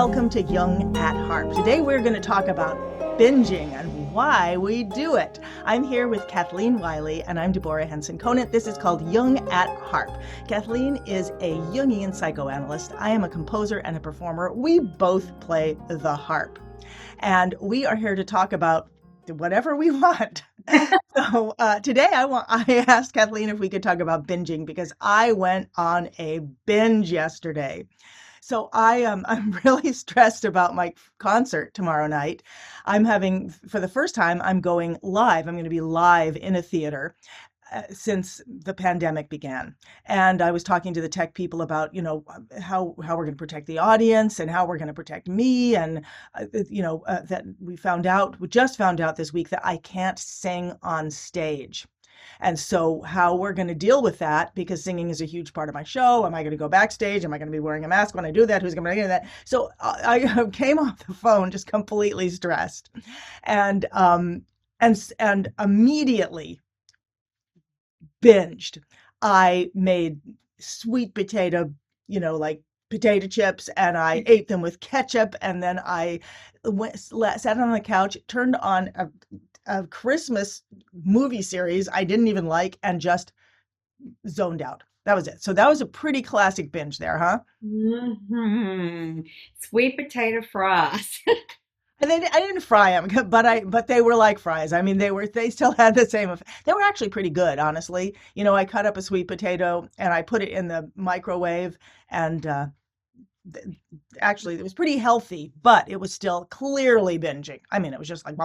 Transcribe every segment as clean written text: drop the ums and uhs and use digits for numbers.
welcome to Jung at Harp. Today we're going to talk about binging and why we do it. I'm here with Kathleen Wiley and I'm Deborah Henson-Conant. This is called Jung at Harp. Kathleen is a Jungian psychoanalyst. I am a composer and a performer. We both play the harp. And we are here to talk about whatever we want. So today I asked Kathleen if we could talk about binging because I went on a binge yesterday. So I'm really stressed about my concert tomorrow night. For the first time, I'm going live. I'm going to be live in a theater since the pandemic began. And I was talking to the tech people about, how we're going to protect the audience and how we're going to protect me. And, that we just found out this week that I can't sing on stage. And so how we're going to deal with that, because singing is a huge part of my show. Am I going to go backstage? Am I going to be wearing a mask when I do that? Who's going to do that? So I came off the phone just completely stressed and immediately binged. I made sweet potato, like potato chips, and I ate them with ketchup. And then I sat on the couch, turned on a Christmas movie series I didn't even like, and just zoned out. That was it. So that was a pretty classic binge there, huh? hmm Sweet potato fries. And I didn't fry them, but they were like fries. I mean, they still had the same effect. They were actually pretty good, honestly. I cut up a sweet potato and I put it in the microwave, and actually it was pretty healthy, but it was still clearly binging. I mean, it was just like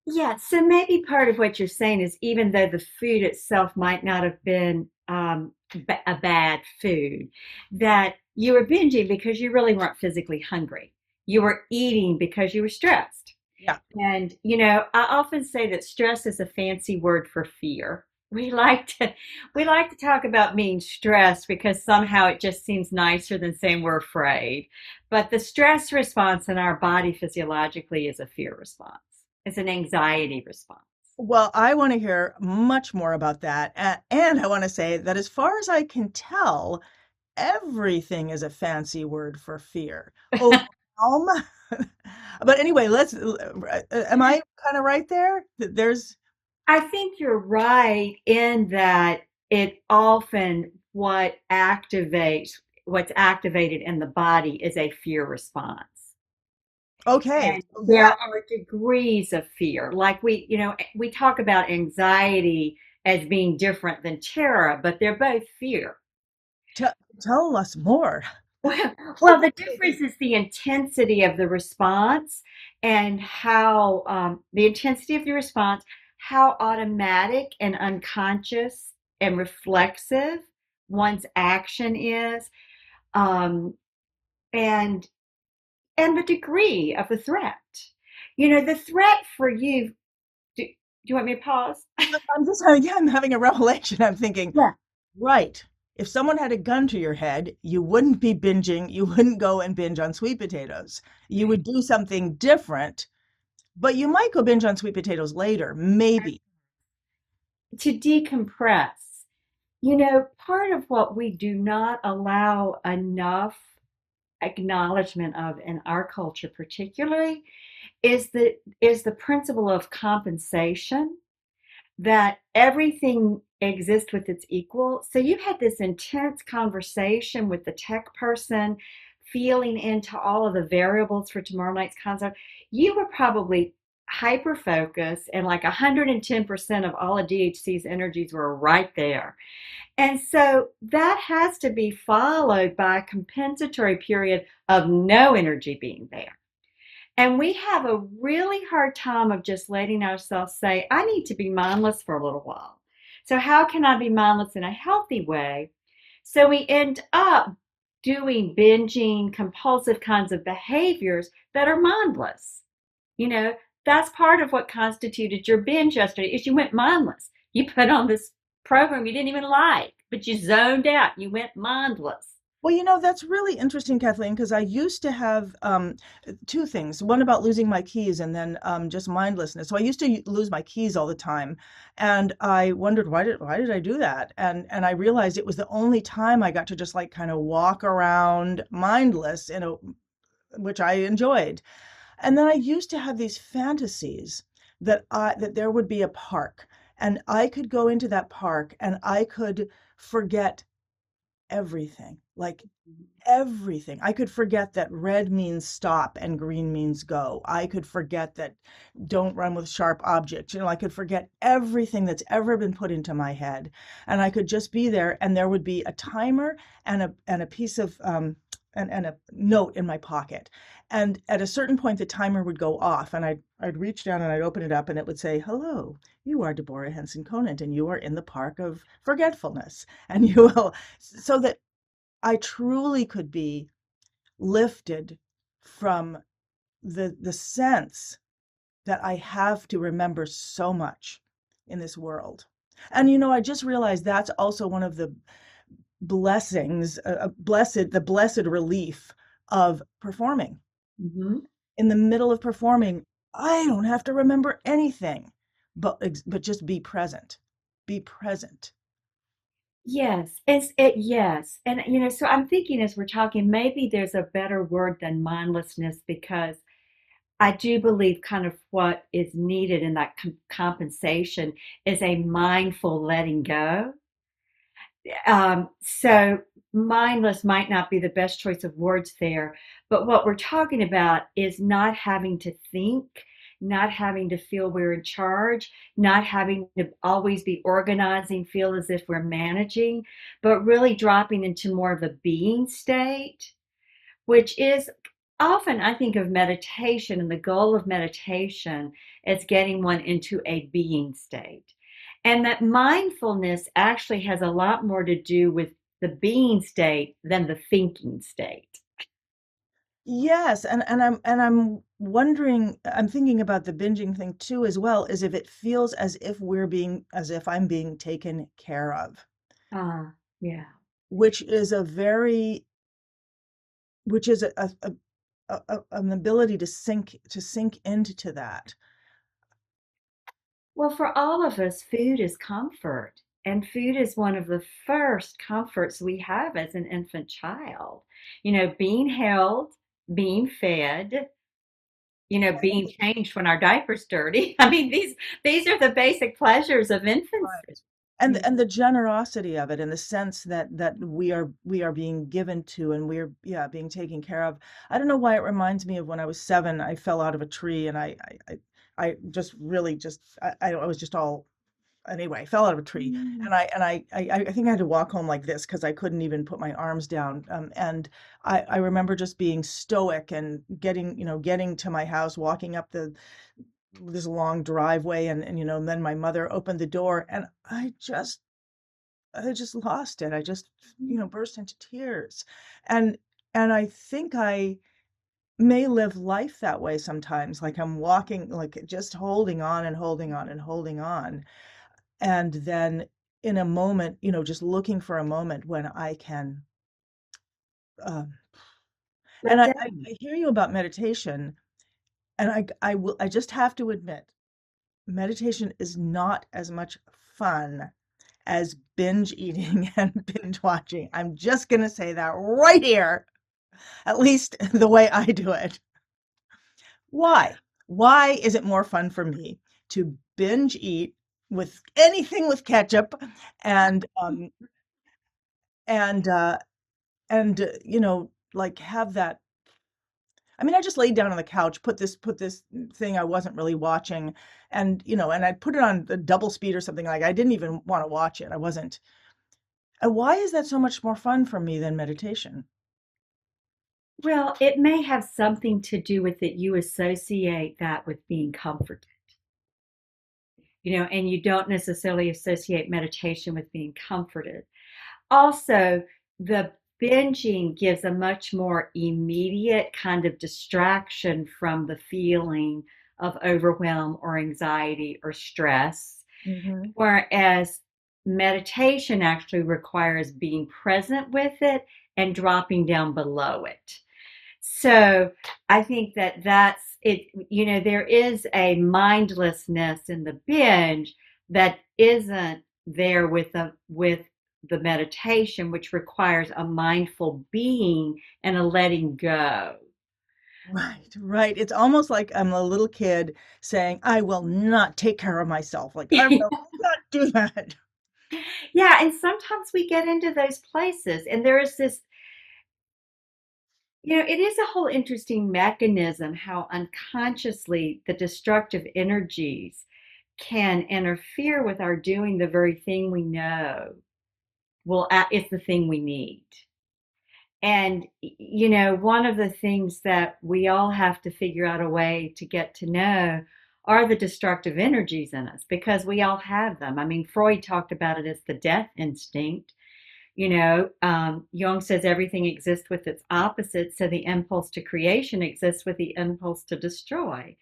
Yeah, so maybe part of what you're saying is even though the food itself might not have been a bad food, that you were binging because you really weren't physically hungry. You were eating because you were stressed. yeah. And, I often say that stress is a fancy word for fear. We like to talk about being stressed because somehow it just seems nicer than saying we're afraid. But the stress response in our body physiologically is a fear response. It's an anxiety response. Well, I want to hear much more about that. And I want to say that as far as I can tell, everything is a fancy word for fear. Overwhelm. But anyway, am I kind of right there? There's, I think you're right in that it often what's activated in the body is a fear response. okay. And So there yeah. are degrees of fear. Like we talk about anxiety as being different than terror, but they're both fear. T- Tell us more. Well, the difference is the intensity of the response and how the intensity of the response, how automatic and unconscious and reflexive one's action is, um, and the degree of the threat. The threat for you. Do you want me to pause? I'm having a revelation. I'm thinking, Yeah. right. If someone had a gun to your head, you wouldn't be binging. You wouldn't go and binge on sweet potatoes. You would do something different, but you might go binge on sweet potatoes later, maybe. To decompress. Part of what we do not allow enough acknowledgement of in our culture particularly is the principle of compensation, that everything exists with its equal. So you had this intense conversation with the tech person, feeling into all of the variables for tomorrow night's concert. You were probably hyper focused, and like 110% of all of DHC's energies were right there. And so that has to be followed by a compensatory period of no energy being there. And we have a really hard time of just letting ourselves say, I need to be mindless for a little while. So, how can I be mindless in a healthy way? So, we end up doing binging, compulsive kinds of behaviors that are mindless. You know, that's part of what constituted your binge yesterday is you went mindless. You put on this program you didn't even like, but you zoned out. You went mindless. Well, that's really interesting, Kathleen, because I used to have two things. One about losing my keys and then just mindlessness. So I used to lose my keys all the time. And I wondered why did I do that? And I realized it was the only time I got to just like kind of walk around mindless which I enjoyed. And then I used to have these fantasies that there would be a park and I could go into that park and I could forget everything. Like everything. I could forget that red means stop and green means go. I could forget that don't run with sharp objects. I could forget everything that's ever been put into my head. And I could just be there and there would be a timer and a piece of and a note in my pocket. And at a certain point the timer would go off and I'd reach down and I'd open it up and it would say, "Hello, you are Deborah Henson-Conant and you are in the park of forgetfulness." And you will so that I truly could be lifted from the sense that I have to remember so much in this world. And I just realized that's also one of the blessings, the blessed relief of performing. Hmm. In the middle of performing, I don't have to remember anything, but just be present. Be present. Yes, yes. And so I'm thinking as we're talking, maybe there's a better word than mindlessness because I do believe kind of what is needed in that compensation is a mindful letting go. So mindless might not be the best choice of words there, but what we're talking about is not having to think, not having to feel we're in charge, not having to always be organizing, feel as if we're managing, but really dropping into more of a being state, which is often I think of meditation, and the goal of meditation is getting one into a being state. And that mindfulness actually has a lot more to do with the being state than the thinking state. Yes, and I'm wondering, I'm thinking about the binging thing too as well, as if it feels as if I'm being taken care of, Ah, yeah. which is a very which is an ability to sink into that. Well, for all of us, food is comfort. And food is one of the first comforts we have as an infant child. Being held, being fed, being changed when our diaper's dirty. I mean, these are the basic pleasures of infancy. Right. And the generosity of it in the sense that we are being given to and we're yeah being taken care of. I don't know why it reminds me of when I was 7, I fell out of a tree and I just really just I was just all anyway, I fell out of a tree Mm. and I think I had to walk home like this because I couldn't even put my arms down. And I remember just being stoic and getting to my house, walking up this long driveway and then my mother opened the door and I just lost it. I just burst into tears. And and I think I may live life that way sometimes, like I'm walking, like just holding on and holding on and holding on. And then in a moment, just looking for a moment when I can um, and Let I, that. I I hear you about meditation, and I just have to admit, meditation is not as much fun as binge eating and binge watching. I'm just going to say that right here, at least the way I do it. Why? Why is it more fun for me to binge eat with anything with ketchup and and uh like have that I mean, I just laid down on the couch, put this thing I wasn't really watching, and I put it on the double speed or something. Like I didn't even want to watch it. I wasn't. And why is that so much more fun for me than meditation? Well, it may have something to do with it. You associate that with being comforted, and you don't necessarily associate meditation with being comforted. Also, the binging gives a much more immediate kind of distraction from the feeling of overwhelm or anxiety or stress, Hmm. whereas meditation actually requires being present with it and dropping down below it. So I think that that's it. There is a mindlessness in the binge that isn't there with the meditation, which requires a mindful being and a letting go. Right, right. It's almost like I'm a little kid saying, I will not take care of myself. Like, I will not do that. Yeah, and sometimes we get into those places, and there is this, it is a whole interesting mechanism how unconsciously the destructive energies can interfere with our doing the very thing we know is the thing we need. And, one of the things that we all have to figure out a way to get to know are the destructive energies in us because we all have them. I mean, Freud talked about it as the death instinct. Jung says everything exists with its opposite, so the impulse to creation exists with the impulse to destroy.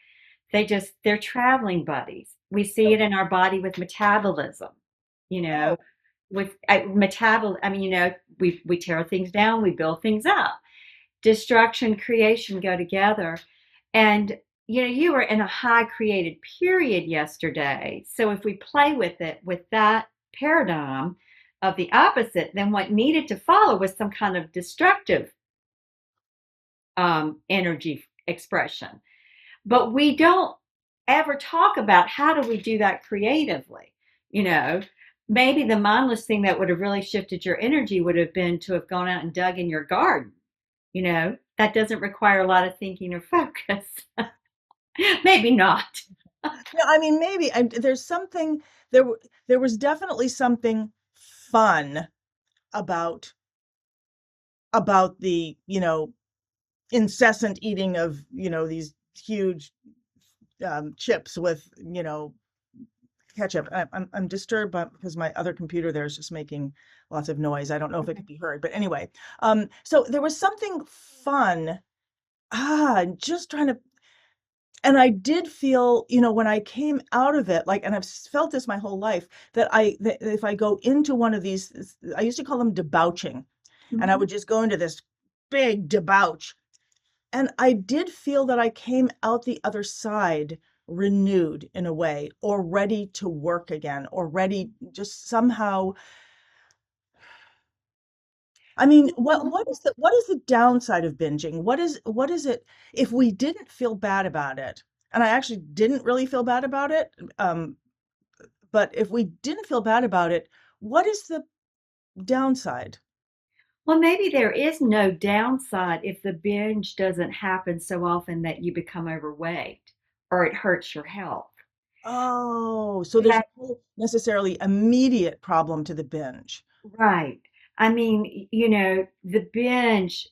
They're traveling buddies. We see it in our body with metabolism, you know, Oh, with I mean, we tear things down, we build things up. Destruction, creation go together. And you were in a high created period yesterday. So if we play with it with that paradigm of the opposite, then what needed to follow was some kind of destructive energy expression. But we don't ever talk about how do we do that creatively. You know, Maybe the mindless thing that would have really shifted your energy would have been to have gone out and dug in your garden. That doesn't require a lot of thinking or focus. Maybe not. no, I mean, maybe there's something, there was definitely something fun about, the, incessant eating of, these huge chips with, ketchup. I'm disturbed because my other computer there is just making lots of noise. I don't know if it Okay. could be heard, but anyway, so there was something fun. Just trying to, and I did feel, when I came out of it, like, and I've felt this my whole life, that if I go into one of these, I used to call them debauching, and I Mhm. would just go into this big debauch. And I did feel that I came out the other side renewed in a way, or ready to work again, or ready just somehow. I mean, what is the downside of binging? What is it if we didn't feel bad about it? And I actually didn't really feel bad about it. Um, but if we didn't feel bad about it, what is the downside? Well, maybe there is no downside if the binge doesn't happen so often that you become overweight or it hurts your health. Oh, so there's no necessarily immediate problem to the binge. Right. I mean, the binge,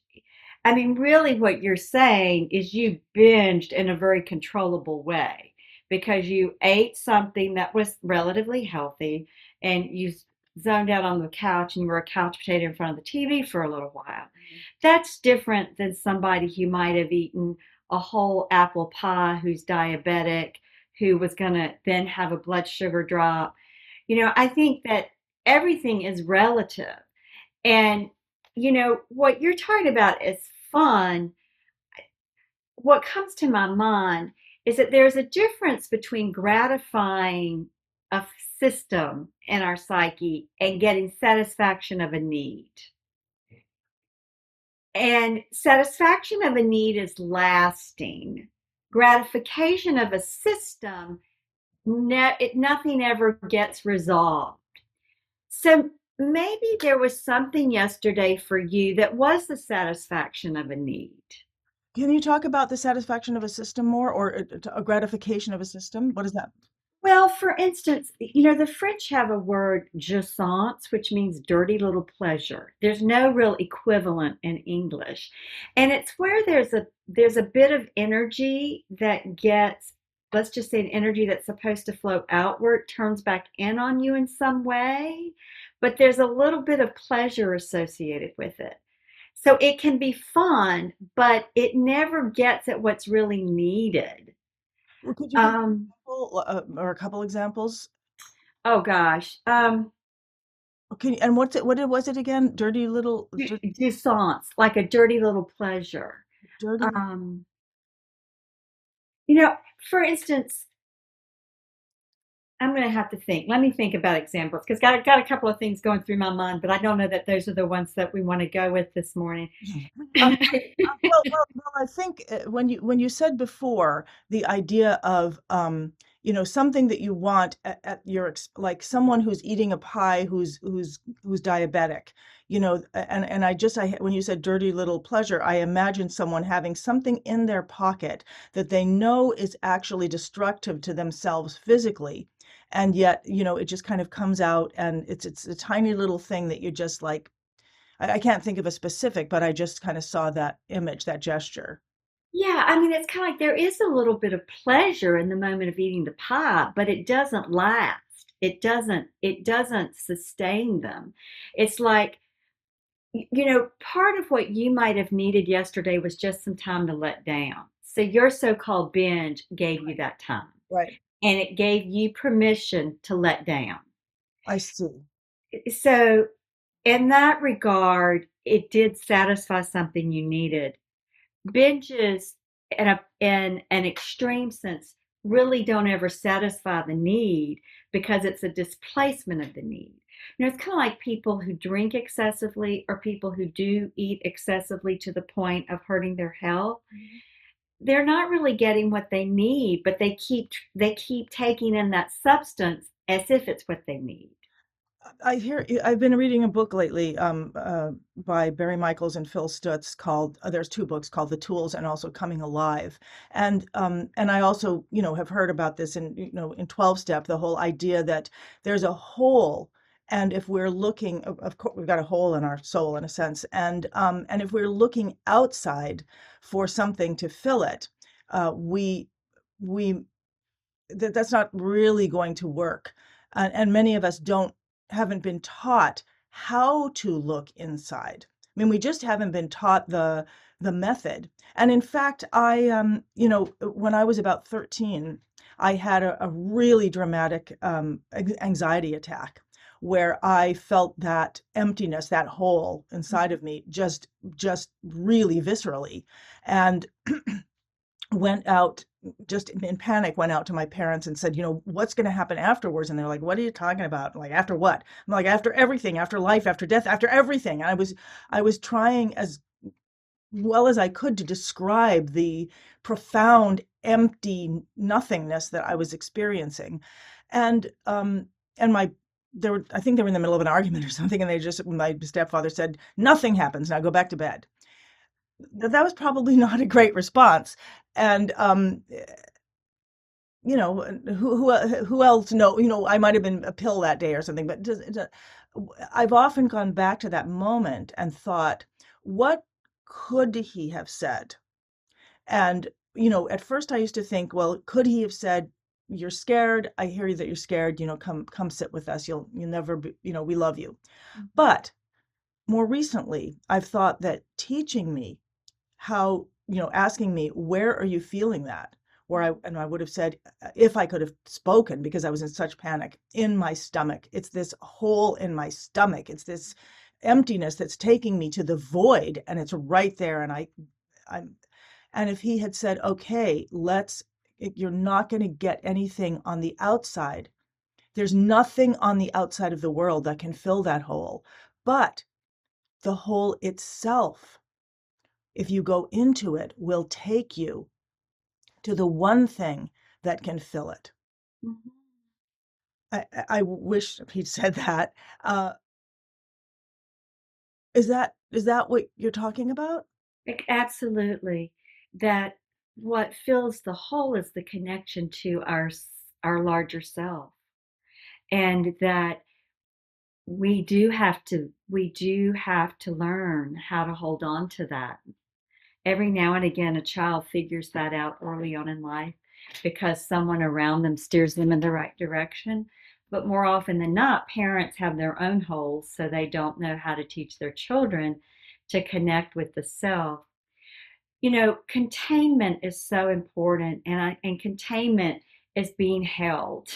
I mean, really what you're saying is you binged in a very controllable way because you ate something that was relatively healthy and you zoned out on the couch and you were a couch potato in front of the TV for a little while. That's different than somebody who might have eaten a whole apple pie who's diabetic, who was going to then have a blood sugar drop. I think that everything is relative. And, what you're talking about is fun. What comes to my mind is that there's a difference between gratifying a system in our psyche and getting satisfaction of a need. And satisfaction of a need is lasting. Gratification of a system, nothing ever gets resolved. So maybe there was something yesterday for you that was the satisfaction of a need. Can you talk about the satisfaction of a system more, or a gratification of a system? What is that? Well, for instance, the French have a word jouissance, which means dirty little pleasure. There's no real equivalent in English. And it's where there's a bit of energy that gets, let's just say an energy that's supposed to flow outward turns back in on you in some way, but there's a little bit of pleasure associated with it. So it can be fun, but it never gets at what's really needed. Well, could you give an Um, example, or a couple examples? oh gosh. Okay, and what's it? What was it again? Dirty little, Jouissance, like a dirty little pleasure. dirty. Um, you know, for instance, I'm going to have to think. Let me think about examples because got a couple of things going through my mind, but I don't know that those are the ones that we want to go with this morning. Well, I think when you said before the idea of something that you want at your like someone who's eating a pie who's diabetic, and when you said dirty little pleasure, I imagine someone having something in their pocket that they know is actually destructive to themselves physically, and yet it just kind of comes out, and it's a tiny little thing that you just like. I can't think of a specific, but I just kind of saw that image, that gesture. Yeah, I mean, it's kind of like there is a little bit of pleasure in the moment of eating the pie, but it doesn't last. It doesn't sustain them. It's like, part of what you might have needed yesterday was just some time to let down. So your so-called binge gave you that time, Right. and it gave you permission to let down. I see. So in that regard, it did satisfy something you needed. Binges in an extreme sense really don't ever satisfy the need because it's a displacement of the need. It's kind of like people who drink excessively or people who do eat excessively to the point of hurting their health. They're not really getting what they need, but they keep taking in that substance as if it's what they need. I've been reading a book lately by Barry Michaels and Phil Stutz called, there's two books called The Tools and also Coming Alive. And I also, have heard about this in 12 step, the whole idea that there's a hole. And if we're looking, of course, we've got a hole in our soul in a sense. And if we're looking outside for something to fill it, we that's not really going to work. And many of us haven't been taught how to look inside. I mean, we just haven't been taught the method. And in fact, when I was about 13, I had a really dramatic anxiety attack where I felt that emptiness, that hole inside of me, just really viscerally. And went out just in panic, went out to my parents and said, what's going to happen afterwards? And they're like, what are you talking about? I'm like, after what? I'm like, after everything, after life, after death, after everything. And I was trying as well as I could to describe the profound empty nothingness that I was experiencing. And my I think they were in the middle of an argument or something, and my stepfather said, nothing happens, now go back to bed. That was probably not a great response. And who else know, I might have been a pill that day or something, but I've often gone back to that moment and thought, what could he have said? And at first I used to think, well, could he have said, you're scared, I hear you that you're scared, come sit with us, you'll never be, we love you. But more recently I've thought that teaching me how, asking me, where are you feeling that? And I would have said, if I could have spoken, because I was in such panic, in my stomach. It's this hole in my stomach. It's this emptiness that's taking me to the void, and it's right there. And if he had said, okay, you're not going to get anything on the outside. There's nothing on the outside of the world that can fill that hole, but the hole itself, if you go into it, will take you to the one thing that can fill it. Mhm. I wish he'd said that. Is that what you're talking about? Absolutely. That what fills the hole is the connection to our larger self, and that we do have to learn how to hold on to that. Every now and again, a child figures that out early on in life because someone around them steers them in the right direction. But more often than not, parents have their own holes, so they don't know how to teach their children to connect with the self. Containment is so important, and containment is being held.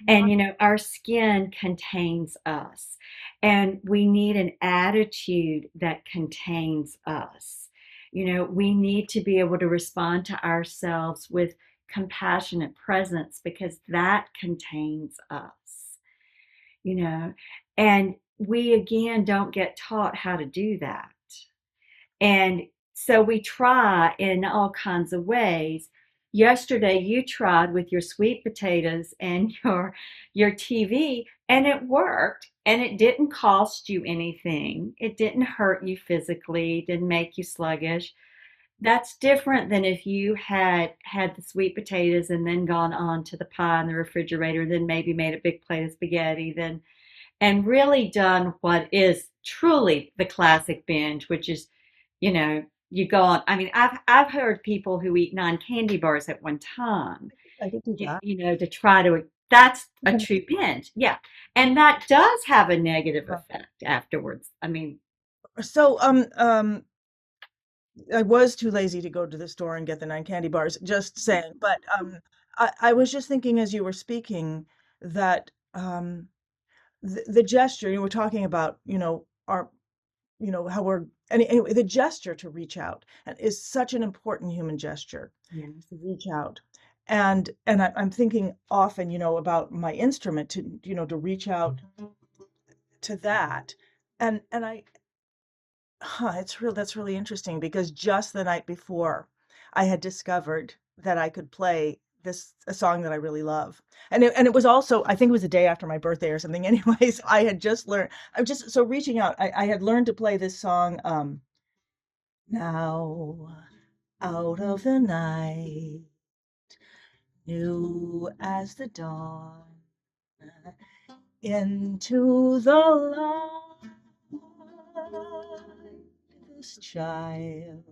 And, our skin contains us, and we need an attitude that contains us. We need to be able to respond to ourselves with compassionate presence because that contains us, you know, and we again don't get taught how to do that. And so we try in all kinds of ways. Yesterday you tried with your sweet potatoes and your TV, and it worked, and it didn't cost you anything. It didn't hurt you physically, it didn't make you sluggish. That's different than if you had the sweet potatoes and then gone on to the pie in the refrigerator, then maybe made a big plate of spaghetti, then and really done what is truly the classic binge, which is, you go on. I mean, I've heard people who eat 9 candy bars at one time, I could do that. to try to. That's a true binge, yeah, and that does have a negative effect afterwards. I mean, So, I was too lazy to go to the store and get the 9 candy bars, just saying. But I was just thinking as you were speaking that the gesture, we're talking about, our, how we're, anyway, the gesture to reach out and is such an important human gesture yes, to reach out. And I'm thinking often, about my instrument to, to reach out to that. And that's really interesting because just the night before, I had discovered that I could play a song that I really love. And it was also, I think it was the day after my birthday or something. Anyways, I had just learned, I'm just so reaching out. I had learned to play this song, now out of the night, new as the dawn, into the light, this child,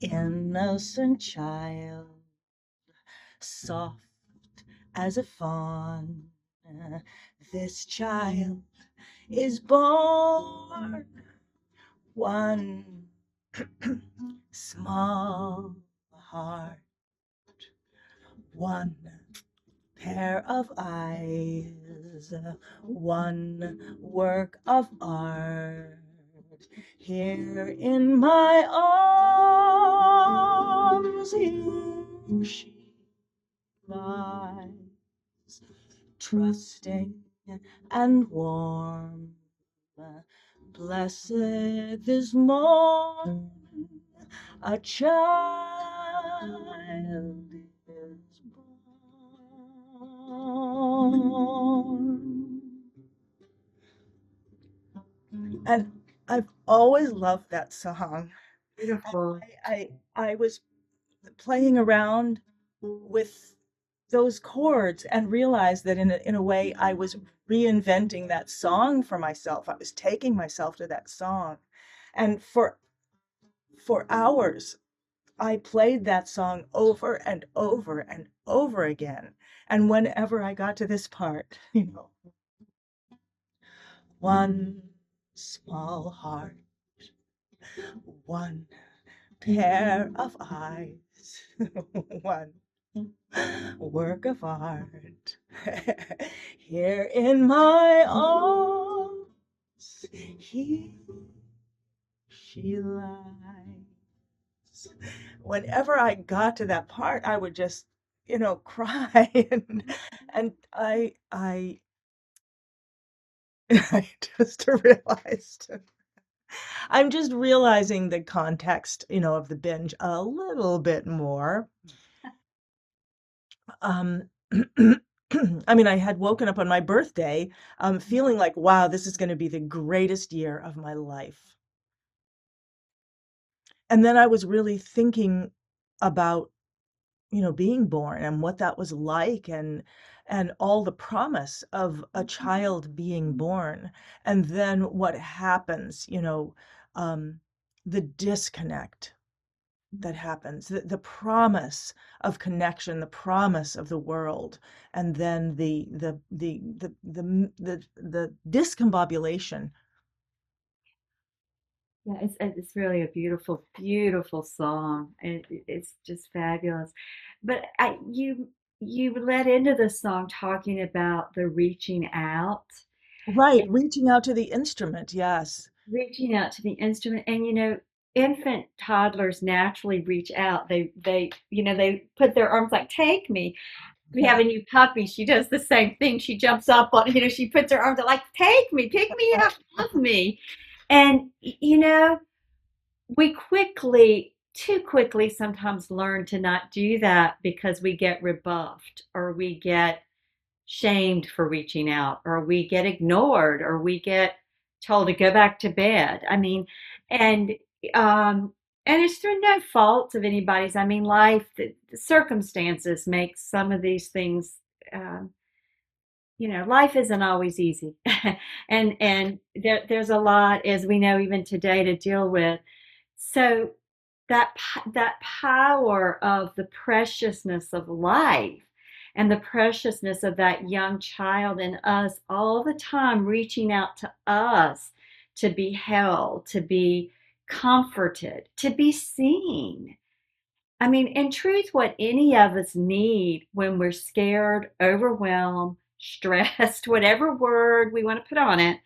innocent child, soft as a fawn, this child is born, one small heart, one pair of eyes, one work of art. Here in my arms, here she lies, trusting and warm. Blessed this morn, a child is born. And I've always loved that song. beautiful. I was playing around with those chords and realized that in a way I was reinventing that song for myself. I was taking myself to that song. And for hours I played that song over and over and over again. And whenever I got to this part, one small heart, one pair of eyes, one work of art. Here in my arms, here she lies. Whenever I got to that part, I would just, cry and I just realized I'm just realizing the context, of the binge a little bit more. Um, I mean, I had woken up on my birthday, feeling like, wow, this is going to be the greatest year of my life. And then I was really thinking about, being born and what that was like and all the promise of a child being born. And then what happens, um, the disconnect that happens, the promise of connection, the promise of the world, and then the discombobulation. Yeah, it's really a beautiful, beautiful song. It's just fabulous. But you led into the song talking about the reaching out, Right, and reaching out to the instrument, yes. reaching out to the instrument. And infant toddlers naturally reach out. They put their arms like, take me. We Yeah. have a new puppy. She does the same thing. She jumps up on, she puts her arms out like, take me, pick me up, love me. And, we too quickly sometimes learn to not do that because we get rebuffed or we get shamed for reaching out or we get ignored or we get told to go back to bed. I mean, and um and it's through no fault of anybody's. I mean, the circumstances make some of these things. um Life isn't always easy, and there's a lot, as we know even today, to deal with. So that power of the preciousness of life and the preciousness of that young child in us all the time reaching out to us to be held, to be comforted, to be seen. I mean, in truth, what any of us need when we're scared, overwhelmed, stressed, whatever word we want to put on it,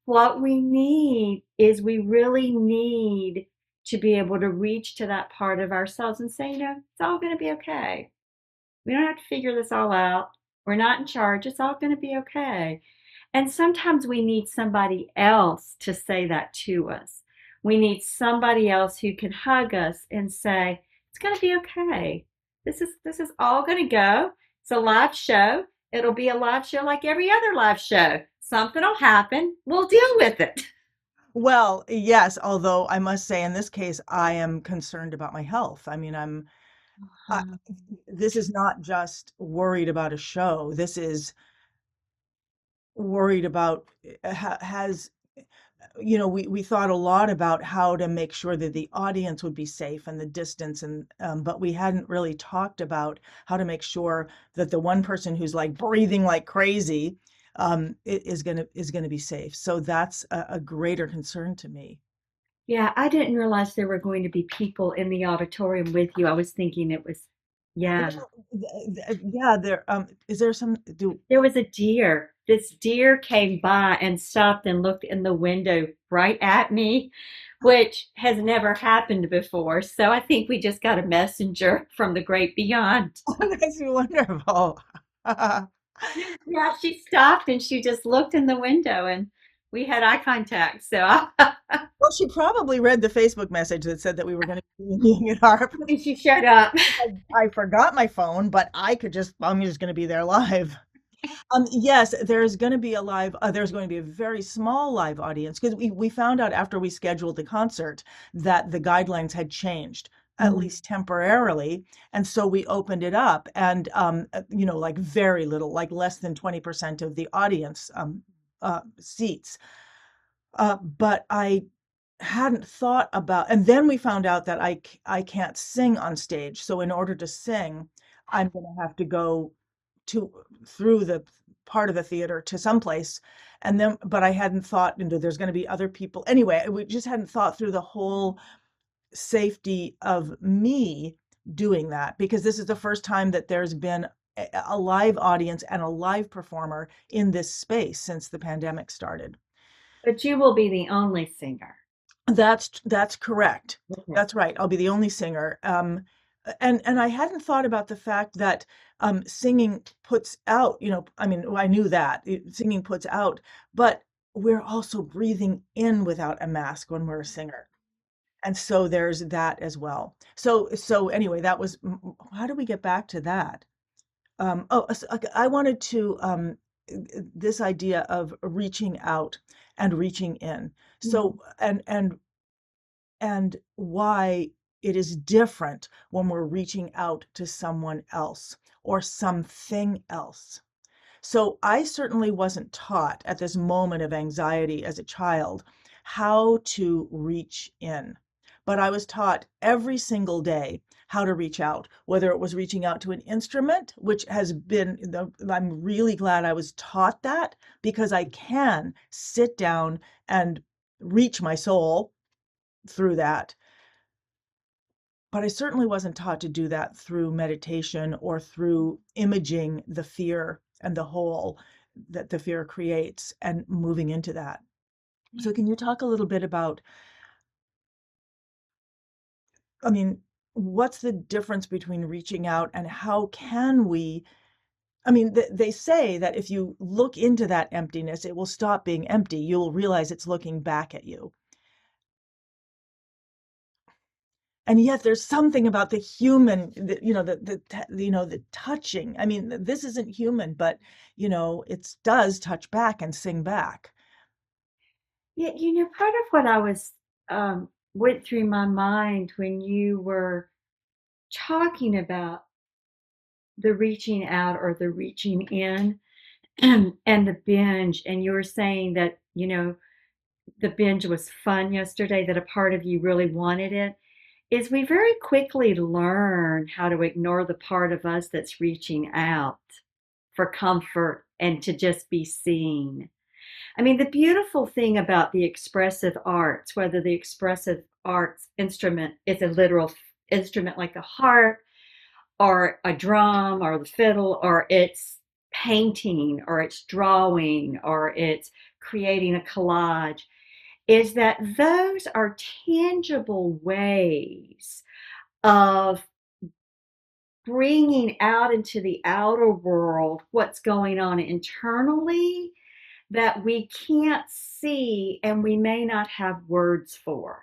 what we need is we really need to be able to reach to that part of ourselves and say, it's all going to be okay. We don't have to figure this all out. We're not in charge. It's all going to be okay. And sometimes we need somebody else to say that to us. We need somebody else who can hug us and say, it's going to be okay. This is all going to go. It's a live show. It'll be a live show like every other live show. Something will happen. We'll deal with it. Well, yes, although I must say in this case, I am concerned about my health. I mean, I, this is not just worried about a show. This is worried about has we thought a lot about how to make sure that the audience would be safe and the distance and but we hadn't really talked about how to make sure that the one person who's like breathing like crazy is gonna be safe. So that's a greater concern to me. Yeah, I didn't realize there were going to be people in the auditorium with you. I was thinking it was, yeah. Well, yeah, there is there some do There was a deer. This deer came by and stopped and looked in the window right at me, which has never happened before. So I think we just got a messenger from the great beyond. that's wonderful. Yeah, she stopped and she just looked in the window and we had eye contact. So Well, she probably read the Facebook message that said that we were going to be meeting at Harp. she showed up. I forgot my phone, but I'm just going to be there live. Yes, there's going to be a there's going to be a very small live audience because we found out after we scheduled the concert that the guidelines had changed, at Mm. least temporarily. And so we opened it up and, like very little, like less than 20% of the audience, seats. But I hadn't thought about, and then we found out that I can't sing on stage. So in order to sing, I'm going to have to go to through the part of the theater to someplace. And then, but I hadn't thought into there's going to be other people. Anyway, we just hadn't thought through the whole safety of me doing that because this is the first time that there's been a live audience and a live performer in this space since the pandemic started. But you will be the only singer. That's correct. Okay. That's right. I'll be the only singer. And I hadn't thought about the fact that singing puts out, I mean, I knew that singing puts out, but we're also breathing in without a mask when we're a singer. And so there's that as well. So anyway, that was, how do we get back to that? I wanted to, this idea of reaching out and reaching in. Mhm. So, and why it is different when we're reaching out to someone else or something else. So I certainly wasn't taught at this moment of anxiety as a child how to reach in. But I was taught every single day how to reach out, whether it was reaching out to an instrument, which has been, I'm really glad I was taught that because I can sit down and reach my soul through that. but I certainly wasn't taught to do that through meditation or through imaging the fear and the hole that the fear creates and moving into that. So, can you talk a little bit about, I mean, what's the difference between reaching out and how can we? I mean, they say that if you look into that emptiness, it will stop being empty. You'll realize it's looking back at you. And yet there's something about the human, the touching. I mean, this isn't human, but it does touch back and sing back. Yeah, part of what I was went through my mind when you were talking about the reaching out or the reaching in and the binge, and you were saying that, the binge was fun yesterday, that a part of you really wanted it, is we very quickly learn how to ignore the part of us that's reaching out for comfort and to just be seen. I mean, the beautiful thing about the expressive arts, whether the expressive arts instrument is a literal instrument like a harp or a drum or the fiddle, or it's painting or it's drawing or it's creating a collage, is that those are tangible ways of bringing out into the outer world what's going on internally that we can't see and we may not have words for.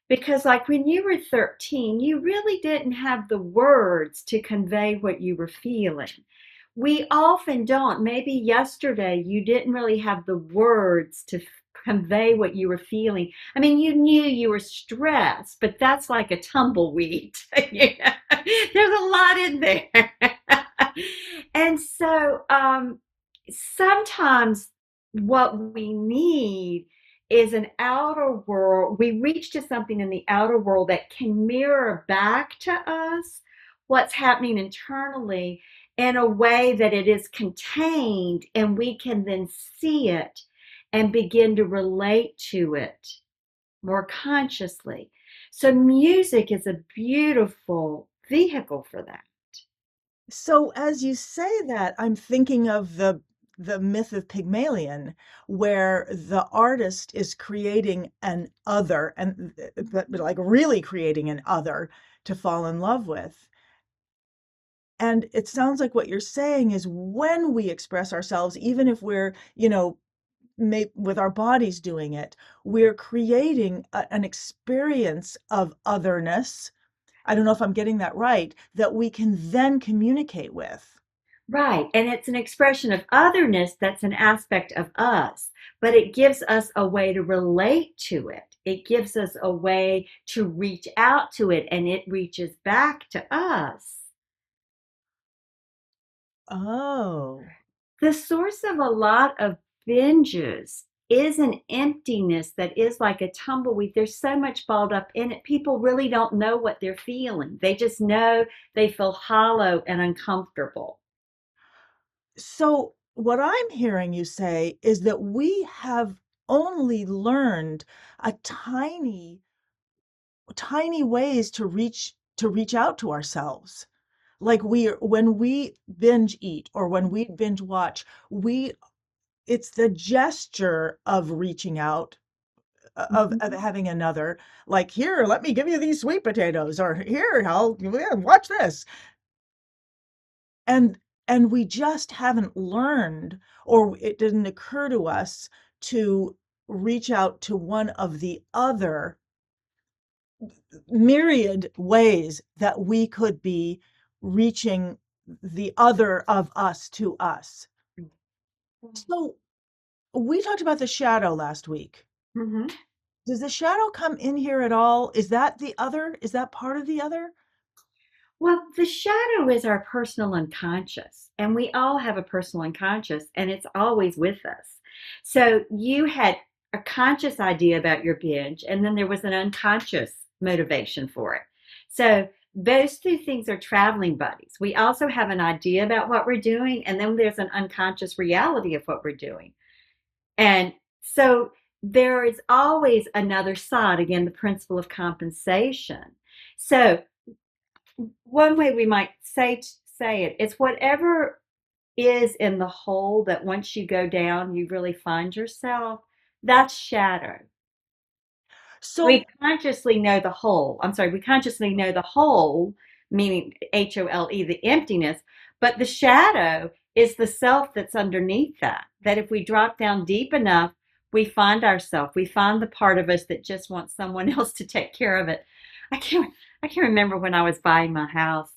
Because, like when you were 13, you really didn't have the words to convey what you were feeling. We often don't. Maybe yesterday you didn't really have the words to convey what you were feeling. I mean, you knew you were stressed, but that's like a tumbleweed. There's a lot in there. And so sometimes what we need is an outer world. We reach to something in the outer world that can mirror back to us what's happening internally in a way that it is contained and we can then see it and begin to relate to it more consciously. So, music is a beautiful vehicle for that. So as you say that, I'm thinking of the myth of Pygmalion, where the artist is creating an other, and but like really creating an other to fall in love with. And it sounds like what you're saying is when we express ourselves, even if we're, with our bodies doing it, we're creating an experience of otherness. I don't know if I'm getting that right, that we can then communicate with. Right. And it's an expression of otherness that's an aspect of us, but it gives us a way to relate to it. It gives us a way to reach out to it, and it reaches back to us. Oh, The source of a lot of binges is an emptiness that is like a tumbleweed. There's so much balled up in it. People really don't know what they're feeling. They just know they feel hollow and uncomfortable. so what I'm hearing you say is that we have only learned a tiny ways to reach out to ourselves. Like when we binge eat or when we binge watch, we it's the gesture of reaching out, of Mhm. having another, like, here, let me give you these sweet potatoes, or here, I'll yeah, watch this. And we just haven't learned, or it didn't occur to us to reach out to one of the other myriad ways that we could be reaching the other of us to us. So we talked about the shadow last week. Mhm. Does the shadow come in here at all? Is that the other? Is that part of the other? Well, the shadow is our personal unconscious, and we all have a personal unconscious, and it's always with us. So you had a conscious idea about your binge, and then there was an unconscious motivation for it. So those two things are traveling buddies. We also have an idea about what we're doing, and then there's an unconscious reality of what we're doing. And so there is always another side, again, the principle of compensation. So one way we might say it, it's whatever is in the hole that once you go down, you really find yourself. That's shadow. We So consciously know the whole. I'm sorry, we consciously know the whole, meaning HOLE, the emptiness, but the shadow is the self that's underneath that. That if we drop down deep enough, we find ourselves. We find the part of us that just wants someone else to take care of it. I can't I can remember when I was buying my house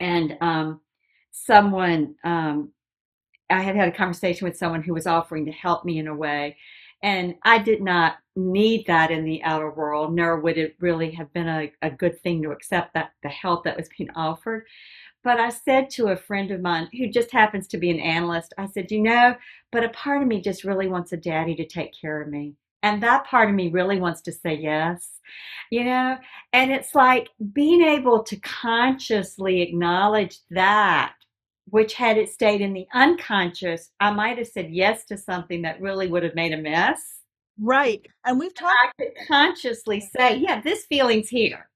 and someone I had had a conversation with someone who was offering to help me in a way. And I did not need that in the outer world, nor would it really have been a good thing to accept that the help that was being offered. But I said to a friend of mine who just happens to be an analyst, I said, but a part of me just really wants a daddy to take care of me. And that part of me really wants to say yes, you know? And it's like being able to consciously acknowledge that, which had it stayed in the unconscious, I might have said yes to something that really would have made a mess. right, and I could consciously say, yeah, this feeling's here.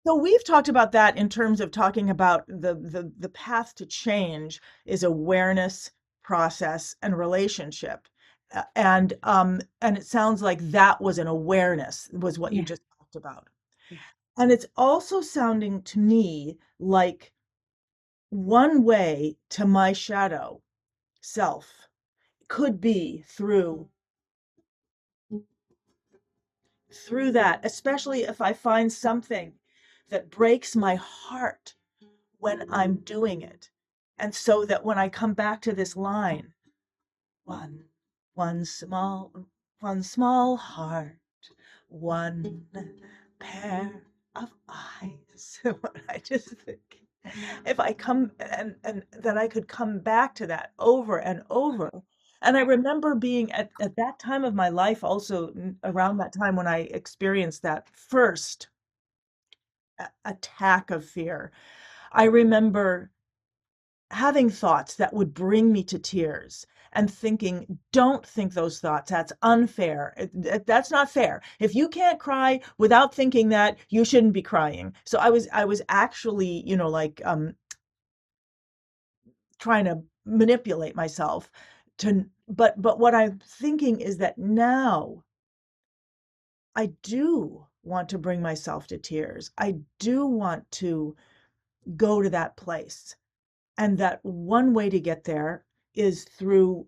we've talked about that in terms of talking about the path to change is awareness, process, and relationship. And it sounds like that was an awareness, was what you Yeah, just talked about. yeah, And it's also sounding to me like one way to my shadow self could be through that, especially if I find something that breaks my heart when I'm doing it. And so that when I come back to this line, one, one small, one small heart, one pair of eyes. I just think if I come and that I could come back to that over and over. And I remember being at that time of my life, also around that time when I experienced that first attack of fear. I remember having thoughts that would bring me to tears and thinking, don't think those thoughts. That's unfair. That's not fair. If you can't cry without thinking that, you shouldn't be crying. So I was actually, like trying to manipulate myself but what I'm thinking is that now I do want to bring myself to tears. I do want to go to that place. And that one way to get there is through,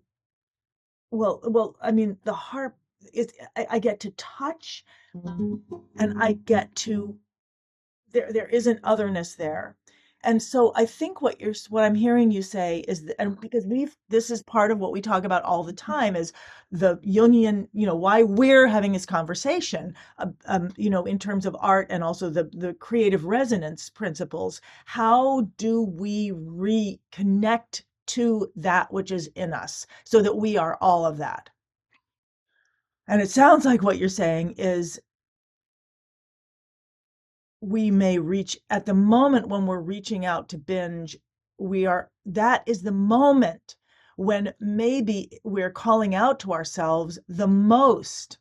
I mean, the harp is, I get to touch and I get to, there is an otherness there. And so I think what I'm hearing you say is that, and because this is part of what we talk about all the time is the Jungian, why we're having this conversation, in terms of art and also the creative resonance principles. How do we reconnect to that which is in us so that we are all of that? And it sounds like what you're saying is we may reach at the moment when we're reaching out to binge, that is the moment when maybe we're calling out to ourselves the most.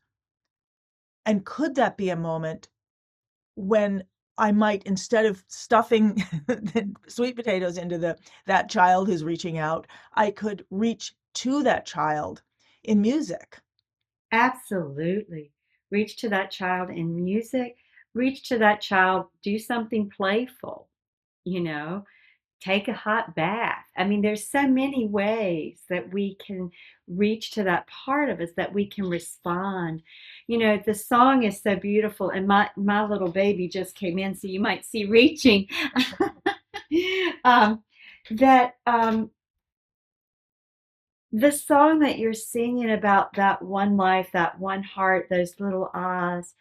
And could that be a moment when I might, instead of stuffing the sweet potatoes into that child who's reaching out, I could reach to that child in music? absolutely. Reach to that child in music, reach to that child, do something playful, you know, take a hot bath. I mean, there's so many ways that we can reach to that part of us that we can respond. The song is so beautiful, and my little baby just came in, so you might see reaching. um, that the song that you're singing about that one life, that one heart, those little eyes,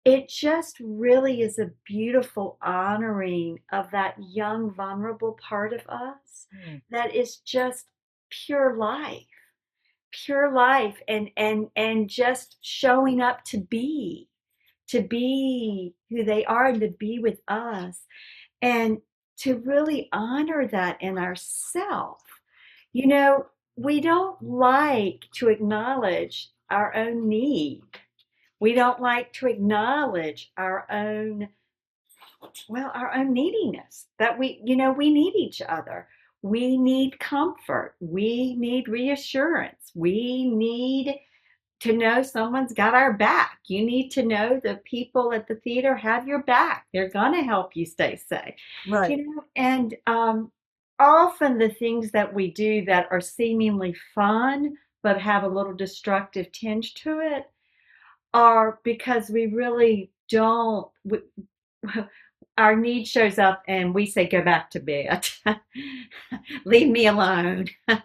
it just really is a beautiful honoring of that young, vulnerable part of us Mm. that is just pure life, and just showing up to be who they are and to be with us, and to really honor that in ourself. You know, we don't like to acknowledge our own need. We don't like to acknowledge our own neediness, that we need each other. We need comfort. We need reassurance. We need to know someone's got our back. You need to know the people at the theater have your back. They're going to help you stay safe. Right. And often the things that we do that are seemingly fun but have a little destructive tinge to it are because we really don't. Our need shows up and we say, go back to bed. Leave me alone. I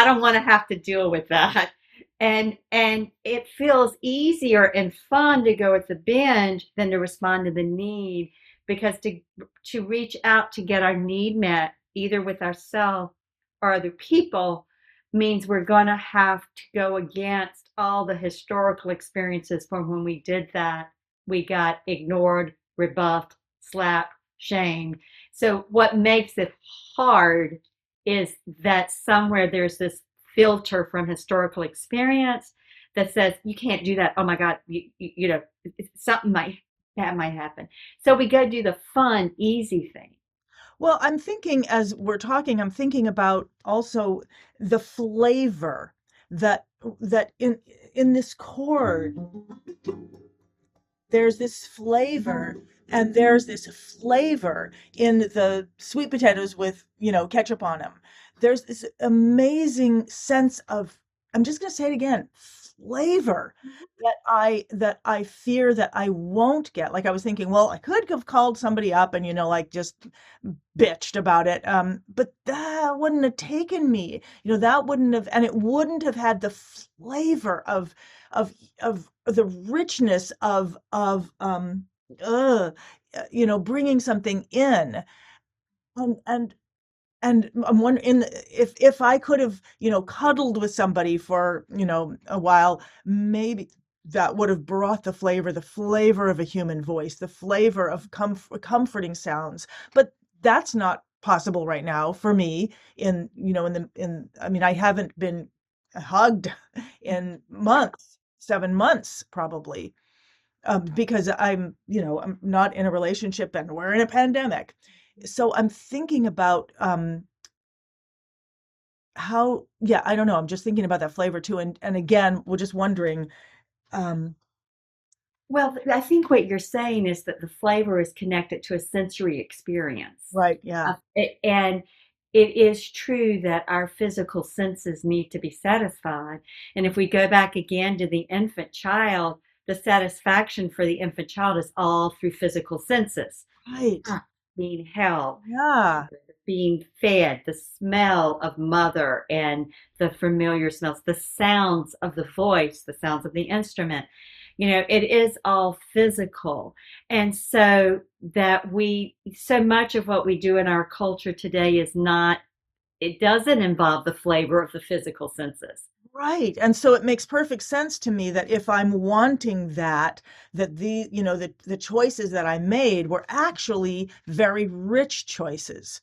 don't want to have to deal with that. And it feels easier and fun to go with the binge than to respond to the need, because to reach out to get our need met, either with ourselves or other people, means we're going to have to go against all the historical experiences from when we did that. We got ignored, rebuffed, slapped, shamed. So what makes it hard is that somewhere there's this filter from historical experience that says you can't do that. Oh my God, something might happen. So we go do the fun, easy thing. Well, I'm thinking as we're talking, I'm thinking about also the flavor that in this chord, there's this flavor, and there's this flavor in the sweet potatoes with, ketchup on them. There's this amazing sense of, I'm just going to say it again, flavor that I fear that I won't get. Like I was thinking, well, I could have called somebody up and, like just bitched about it. But that wouldn't have taken me, that wouldn't have, and it wouldn't have had the flavor of the richness of bringing something in. And and and I'm wondering, if I could have, cuddled with somebody for, a while, maybe that would have brought the flavor of a human voice, the flavor of comforting sounds. But that's not possible right now for me. I mean, I haven't been hugged in months, 7 months probably, because I'm not in a relationship and we're in a pandemic. So I'm thinking about how, yeah, I don't know. I'm just thinking about that flavor too. And again, we're just wondering, um, Well, I think what you're saying is that the flavor is connected to a sensory experience. right, yeah, And it is true that our physical senses need to be satisfied. And if we go back again to the infant child, the satisfaction for the infant child is all through physical senses. right, Being held, yeah, being fed, the smell of mother and the familiar smells, the sounds of the voice, the sounds of the instrument. It is all physical. And so much of what we do in our culture today it doesn't involve the flavor of the physical senses. right. And so it makes perfect sense to me that if I'm wanting that the choices that I made were actually very rich choices.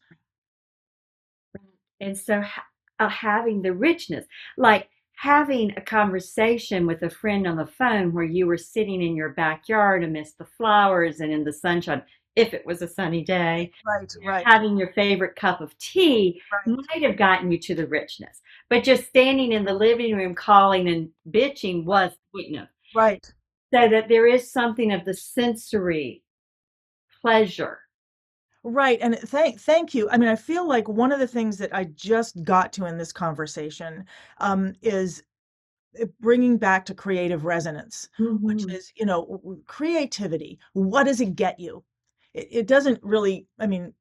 And so having the richness, like having a conversation with a friend on the phone where you were sitting in your backyard amidst the flowers and in the sunshine, if it was a sunny day, Right, right, having your favorite cup of tea right, might have gotten you to the richness. But just standing in the living room calling and bitching was sweetness. right. So that there is something of the sensory pleasure. Right. And thank you. I mean, I feel like one of the things that I just got to in this conversation, is bringing back to creative resonance, which Mhm. is, creativity. What does it get you? It doesn't really, I mean,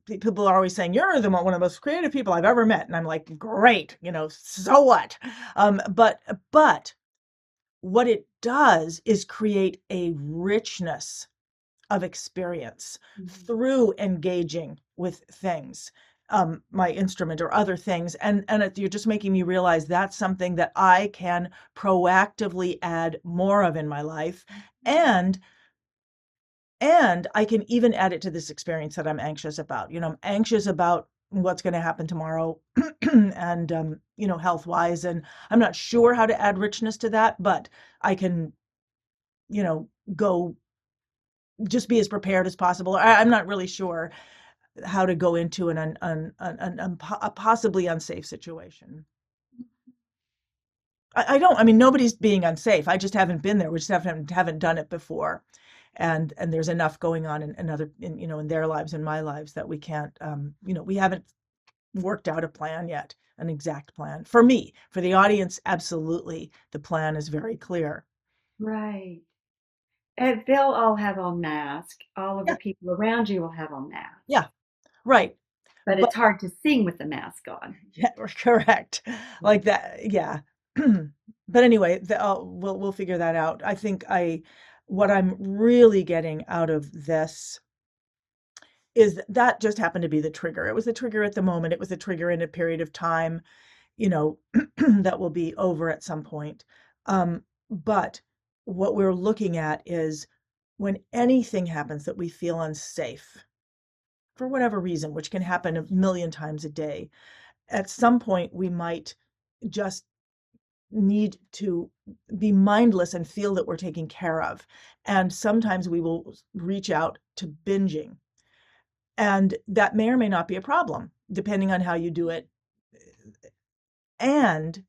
people are always saying, you're one of the most creative people I've ever met. And I'm like, great, so what? But what it does is create a richness of experience Mhm. through engaging with things, my instrument or other things. And you're just making me realize that's something that I can proactively add more of in my life. And and I can even add it to this experience that I'm anxious about. I'm anxious about what's going to happen tomorrow and health wise. And I'm not sure how to add richness to that, but I can go just be as prepared as possible. I'm not really sure how to go into a possibly unsafe situation. I don't. I mean, nobody's being unsafe. I just haven't been there. We just haven't done it before, and there's enough going on in other in their lives and my lives that we can't. We haven't worked out a plan yet, an exact plan. For me, for the audience, absolutely, the plan is very clear. Right. And they'll all have on masks. All of the Yeah, people around you will have on masks. yeah, right. But But it's hard to sing with the mask on. yeah, correct. Like that. Yeah. But anyway, we'll figure that out. I think what I'm really getting out of this is that just happened to be the trigger. It was the trigger at the moment. It was a trigger in a period of time, you know, that will be over at some point. But what we're looking at is when anything happens that we feel unsafe for whatever reason, which can happen a million times a day, at some point we might just need to be mindless and feel that we're taken care of. And sometimes we will reach out to binging. And that may or may not be a problem, depending on how you do it. And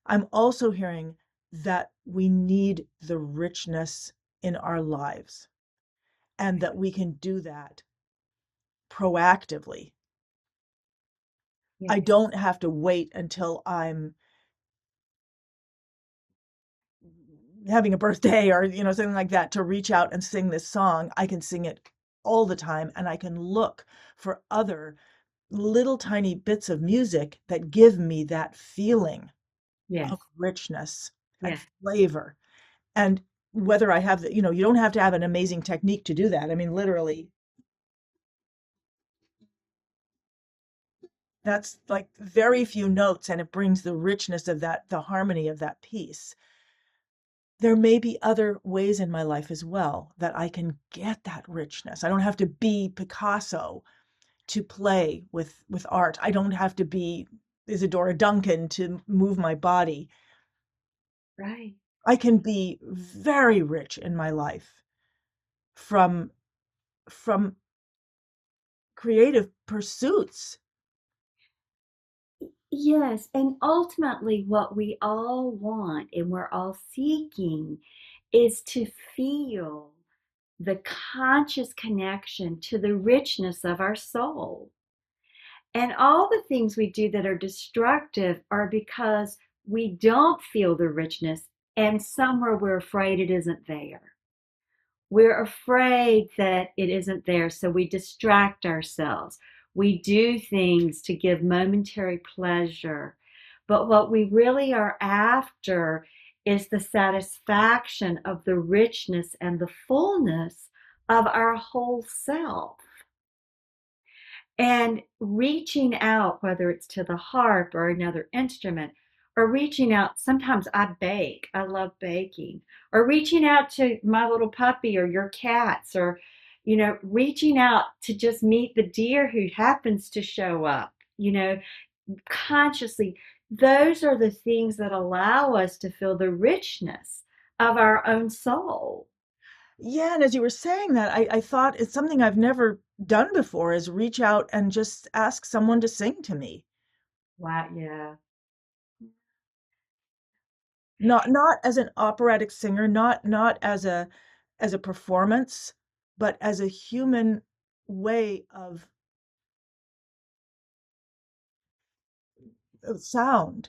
I'm also hearing that we need the richness in our lives and that we can do that proactively. I Yes. don't have to wait until I'm having a birthday or something like that to reach out and sing this song. I can sing it all the time, and I can look for other little tiny bits of music that give me that feeling Yes. of richness and Yes. flavor. And whether I have you don't have to have an amazing technique to do that. I mean, literally, that's like very few notes, and it brings the richness of that, the harmony of that piece. There may be other ways in my life as well that I can get that richness. I don't have to be Picasso to play with art. I don't have to be Isadora Duncan to move my body. Right. I can be very rich in my life from from creative pursuits. Yes. And ultimately, what we all want and we're all seeking is to feel the conscious connection to the richness of our soul. And all the things we do that are destructive are because we don't feel the richness, and somewhere we're afraid it isn't there. We're afraid that it isn't there, so we distract ourselves. We do things to give momentary pleasure. But what we really are after is the satisfaction of the richness and the fullness of our whole self. And reaching out, whether it's to the harp or another instrument, or reaching out, sometimes I bake, I love baking, or reaching out to my little puppy or your cats, or, reaching out to just meet the deer who happens to show up, consciously. Those are the things that allow us to feel the richness of our own soul. Yeah, and as you were saying that, I thought it's something I've never done before is reach out and just ask someone to sing to me. Wow, yeah. Not as an operatic singer, not as a performance, but as a human way of sound,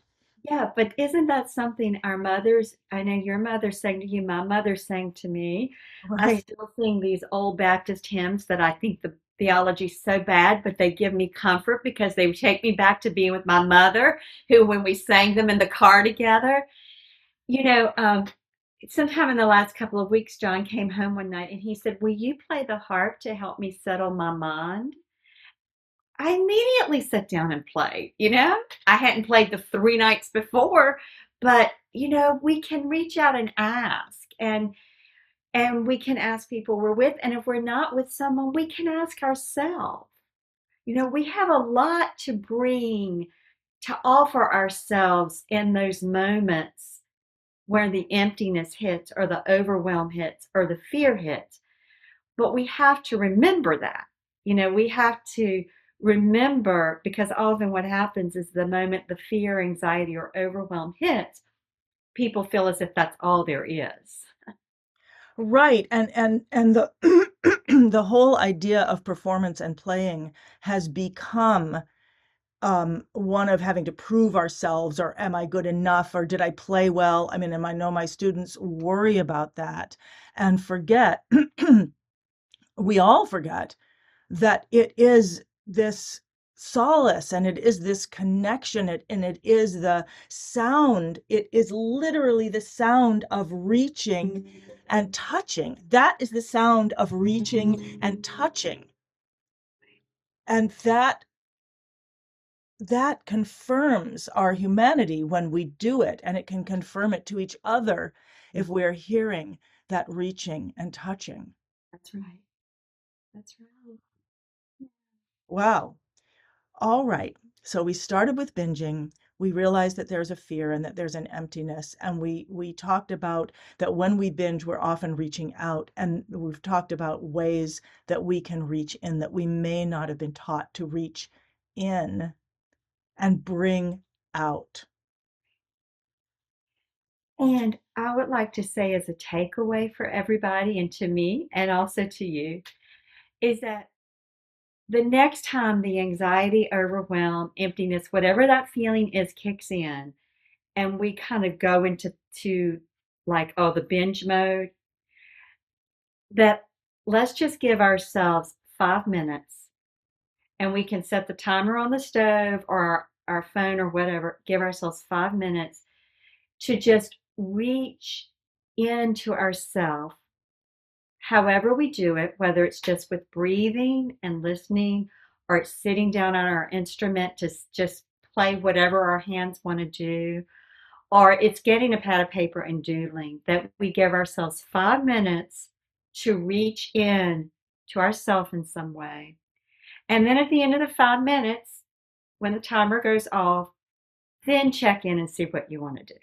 Yeah, but isn't that something our mothers, I know your mother sang to you, my mother sang to me. I right? still sing these old Baptist hymns that I think the theology's so bad, but they give me comfort because they take me back to being with my mother, who, when we sang them in the car together, you know, um, sometime in the last couple of weeks, John came home one night and he said, "Will you play the harp to help me settle my mind?" I immediately sat down and played. I hadn't played the 3 nights before, but we can reach out and ask, and we can ask people we're with, and if we're not with someone, we can ask ourselves. We have a lot to bring, to offer ourselves in those moments where the emptiness hits or the overwhelm hits or the fear hits. But we have to remember that. We have to remember, because often what happens is the moment the fear, anxiety, or overwhelm hits, people feel as if that's all there is. Right. And the the whole idea of performance and playing has become one of having to prove ourselves, or am I good enough, or did I play well? I mean, and I know my students worry about that and forget, we all forget that it is this solace and it is this connection, and it is the sound. It is literally the sound of reaching and touching. That is the sound of reaching and touching. And that confirms our humanity when we do it, and it can confirm it to each other if we're hearing that reaching and touching. That's right. That's right. Wow. All right. So we started with binging. We realized that there's a fear and that there's an emptiness. And we talked about that when we binge, we're often reaching out. And we've talked about ways that we can reach in that we may not have been taught to reach in and bring out. And I would like to say, as a takeaway for everybody, and to me, and also to you, is that the next time the anxiety, overwhelm, emptiness, whatever that feeling is, kicks in, and we kind of go into like, the binge mode, that let's just give ourselves 5 minutes, and we can set the timer on the stove or our phone or whatever, give ourselves 5 minutes to just reach into ourself, however we do it, whether it's just with breathing and listening, or it's sitting down on our instrument to just play whatever our hands want to do, or it's getting a pad of paper and doodling, that we give ourselves 5 minutes to reach in to ourself in some way. And then at the end of the 5 minutes, when the timer goes off, then check in and see what you want to do.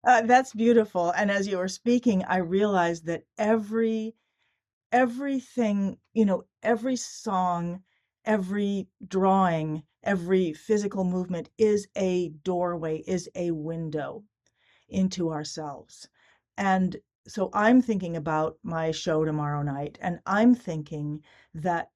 That's beautiful. And as you were speaking, I realized that everything, every song, every drawing, every physical movement is a doorway, is a window into ourselves. And so I'm thinking about my show tomorrow night, and I'm thinking that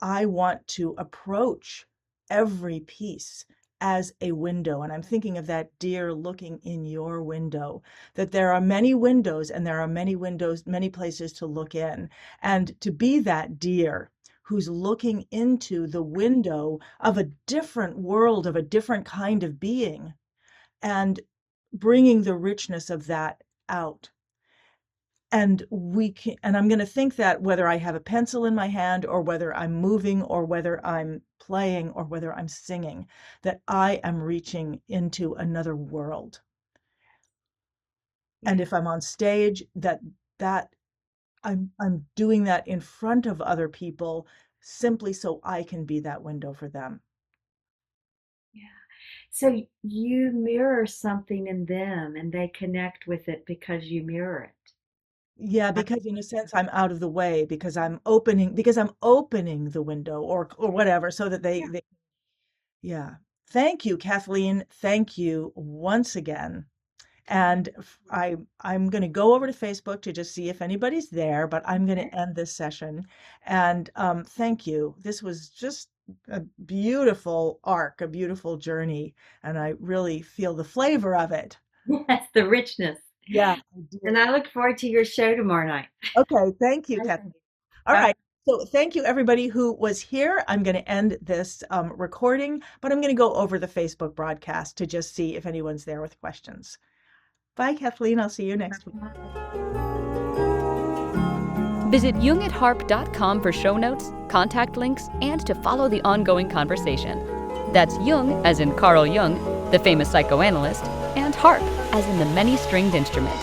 I want to approach every piece as a window. And I'm thinking of that deer looking in your window, that there are many windows, and there are many windows, many places to look in. And to be that deer who's looking into the window of a different world, of a different kind of being, and bringing the richness of that out. And I'm going to think that whether I have a pencil in my hand, or whether I'm moving, or whether I'm playing, or whether I'm singing, that I am reaching into another world. And if I'm on stage, that I'm doing that in front of other people, simply so I can be that window for them. Yeah. So you mirror something in them and they connect with it because you mirror it. Yeah, because in a sense I'm out of the way, because I'm opening the window, or whatever, so that Yeah. they yeah. Thank you, Kathleen. Thank you once again. And I'm going to go over to Facebook to just see if anybody's there, but I'm going to end this session. And thank you. This was just a beautiful arc, a beautiful journey, and I really feel the flavor of it. Yes, the richness. Yeah, I do. And I look forward to your show tomorrow night. Okay, thank you, Okay. Kathleen. All right. So thank you, everybody who was here. I'm going to end this recording, but I'm going to go over the Facebook broadcast to just see if anyone's there with questions. Bye, Kathleen. I'll see you next week. Visit jungatharp.com for show notes, contact links, and to follow the ongoing conversation. That's Jung, as in Carl Jung, the famous psychoanalyst, and harp, as in the many-stringed instrument.